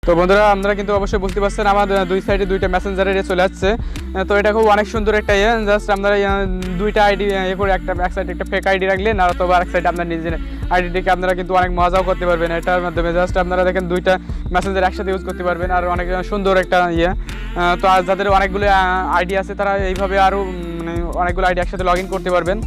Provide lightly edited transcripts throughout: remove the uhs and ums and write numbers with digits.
তো বন্ধুরা আপনারা কিন্তু অবশ্যই বুঝতে পারছেন আমার দুই সাইডে দুইটা মেসেঞ্জারে চলে যাচ্ছে। তো এটা খুব অনেক সুন্দর একটা জাস্ট আপনারা দুইটা আইডি করে এক সাইডে একটা ফেক আইডি রাখলেন আর অথবা আরেক সাইডে আপনার নিজের আইডিটিকে আপনারা কিন্তু অনেক মজাও করতে পারবেন এটার মাধ্যমে। জাস্ট আপনারা দেখেন দুইটা মেসেঞ্জার একসাথে ইউজ করতে পারবেন আর অনেক সুন্দর একটা তো আর যাদের অনেকগুলো আইডি আছে তারা এইভাবে আরও মানে অনেকগুলো আইডি একসাথে লগ ইন করতে পারবেন।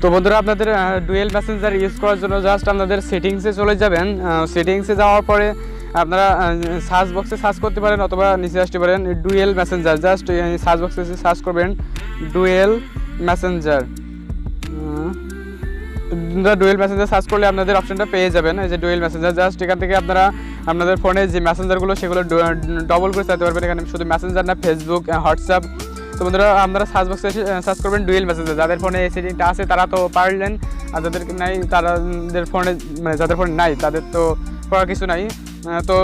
তো বন্ধুরা আপনাদের ডুয়েল মেসেঞ্জার ইউজ করার জন্য জাস্ট আপনাদের সেটিংসে চলে যাবেন। সেটিংসে যাওয়ার পরে আপনারা সার্চ বক্সে সার্চ করতে পারেন অথবা নিচে আসতে পারেন ডুয়েল মেসেঞ্জার। জাস্ট সার্চ বক্সে সার্চ করবেন dual Messenger. Dual Messenger search করলে আপনাদের অপশনটা পেয়ে যাবেন এই যে ডুয়েল মেসেঞ্জার। জাস্ট এখান থেকে আপনারা আপনাদের ফোনে যে মেসেঞ্জারগুলো সেগুলো ডবল করে চাইতে পারবেন। এখানে শুধু মেসেঞ্জার না, ফেসবুক, হোয়াটসঅ্যাপ। তো বন্ধুরা আপনারা সার্চ বক্সে সার্চ করবেন ডুয়েল মেসেঞ্জার। যাদের ফোনে এই সেটিংটা আছে তারা তো পারলেন, আর যাদের নাই তাদের ফোনে মানে যাদের ফোনে নাই তাদের তো করার কিছু নাই। তো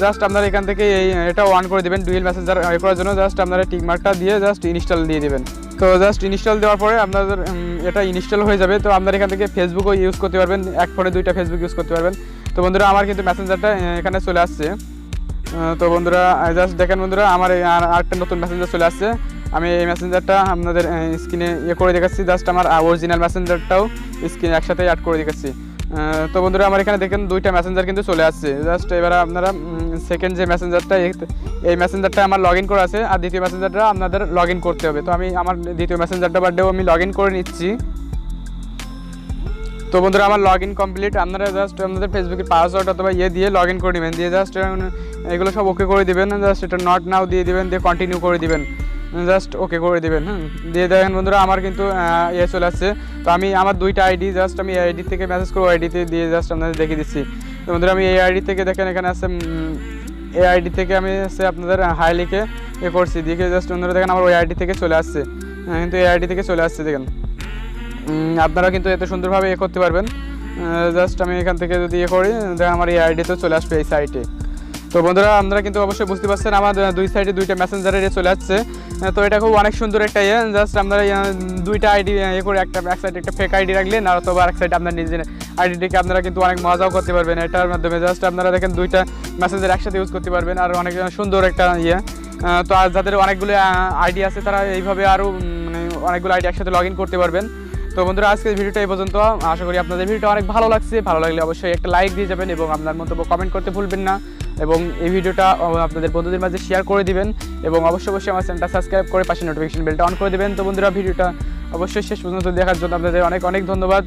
জাস্ট আপনারা এখান থেকে এটা অন করে দেবেন ডুয়েল মেসেঞ্জার করার জন্য। জাস্ট আপনারা টিক মার্কটা দিয়ে জাস্ট ইনস্টল দিয়ে দেবেন। তো জাস্ট ইনস্টল দেওয়ার পরে আপনাদের এটা ইনস্টল হয়ে যাবে। তো আপনারা এখান থেকে ফেসবুকও ইউজ করতে পারবেন, এক ফোনে দুইটা ফেসবুক ইউজ করতে পারবেন। তো বন্ধুরা আমার কিন্তু মেসেঞ্জারটা এখানে চলে আসছে। তো বন্ধুরা জাস্ট দেখেন বন্ধুরা আমার আরেকটা নতুন মেসেঞ্জার চলে আসছে। আমি এই মেসেঞ্জারটা আপনাদের স্ক্রিনে করে দেখাচ্ছি। জাস্ট আমার অরিজিনাল মেসেঞ্জারটাও স্ক্রিনে একসাথে অ্যাড করে দেখাচ্ছি। তো বন্ধুরা আমার এখানে দেখেন দুইটা মেসেঞ্জার কিন্তু চলে আসছে। জাস্ট এবার আপনারা সেকেন্ড যে মেসেঞ্জারটা এই মেসেঞ্জারটা আমার লগ ইন করা আছে আর দ্বিতীয় মেসেঞ্জারটা আপনাদের লগ ইন করতে হবে। তো আমি আমার দ্বিতীয় মেসেঞ্জারটা বাদেও আমি লগ ইন করে নিচ্ছি। তো বন্ধুরা আমার লগ ইন কমপ্লিট। আপনারা জাস্ট আপনাদের ফেসবুকের পাসওয়ার্ড অথবা দিয়ে লগ ইন করে নেবেন, দিয়ে জাস্ট এগুলো সব ওকে করে দেবেন। জাস্ট এটা নট নাও দিয়ে দেবেন, দিয়ে কন্টিনিউ করে দেবেন, জাস্ট ওকে করে দেবেন। দিয়ে দেখেন বন্ধুরা আমার কিন্তু চলে আসছে। তো আমি আমার দুইটা আইডি জাস্ট আমি এই আইডি থেকে মেসেজ করবো, আইডিতে দিয়ে জাস্ট আপনাদের দেখিয়ে দিচ্ছি। তো বন্ধুরা আমি এই আইডি থেকে দেখেন এখানে আছে এই আইডি থেকে আমি আপনাদের হাই লিখে করছি, দেখে জাস্ট বন্ধুরা দেখেন আমার ওই আইডি থেকে চলে আসছে। কিন্তু এই আইডি থেকে চলে আসছে দেখেন। আপনারা কিন্তু এত সুন্দরভাবে করতে পারবেন। জাস্ট আমি এখান থেকে যদি করি দেখেন আমার এই আইডিতে চলে আসবে এই সাইটে। তো বন্ধুরা আপনারা কিন্তু অবশ্যই বুঝতে পারছেন আমার দুই সাইডে দুইটা মেসেঞ্জারে চলে যাচ্ছে। তো এটা খুব অনেক সুন্দর একটা জাস্ট আপনারা দুইটা আইডি করে এক সাইডে একটা ফেক আইডি রাখলেন আর অথবা আরেক সাইডে আপনার নিজের আইডিটিকে আপনারা কিন্তু অনেক মজাও করতে পারবেন এটার মাধ্যমে। জাস্ট আপনারা দেখেন দুইটা মেসেঞ্জার একসাথে ইউজ করতে পারবেন আর অনেক সুন্দর একটা তো আর যাদের অনেকগুলো আইডি আছে তারা এইভাবে আরও মানে অনেকগুলো আইডি একসাথে লগ ইন করতে পারবেন। তো বন্ধুরা আজকের ভিডিওটা এই পর্যন্ত। আশা করি আপনাদের ভিডিওটা অনেক ভালো লাগছে। ভালো লাগলে অবশ্যই একটা লাইক দিয়ে যাবেন এবং আপনার মন্তব্য কমেন্ট করতে ভুলবেন না এবং এই ভিডিওটা আপনাদের বন্ধুদের মাঝে শেয়ার করে দিবেন এবং অবশ্যই আমার চ্যানেলটা সাবস্ক্রাইব করে পাশে নোটিফিকেশন বেলটা অন করে দেবেন। তো বন্ধুরা ভিডিওটা অবশ্যই শেষ পর্যন্ত দেখার জন্য আপনাদের অনেক অনেক ধন্যবাদ।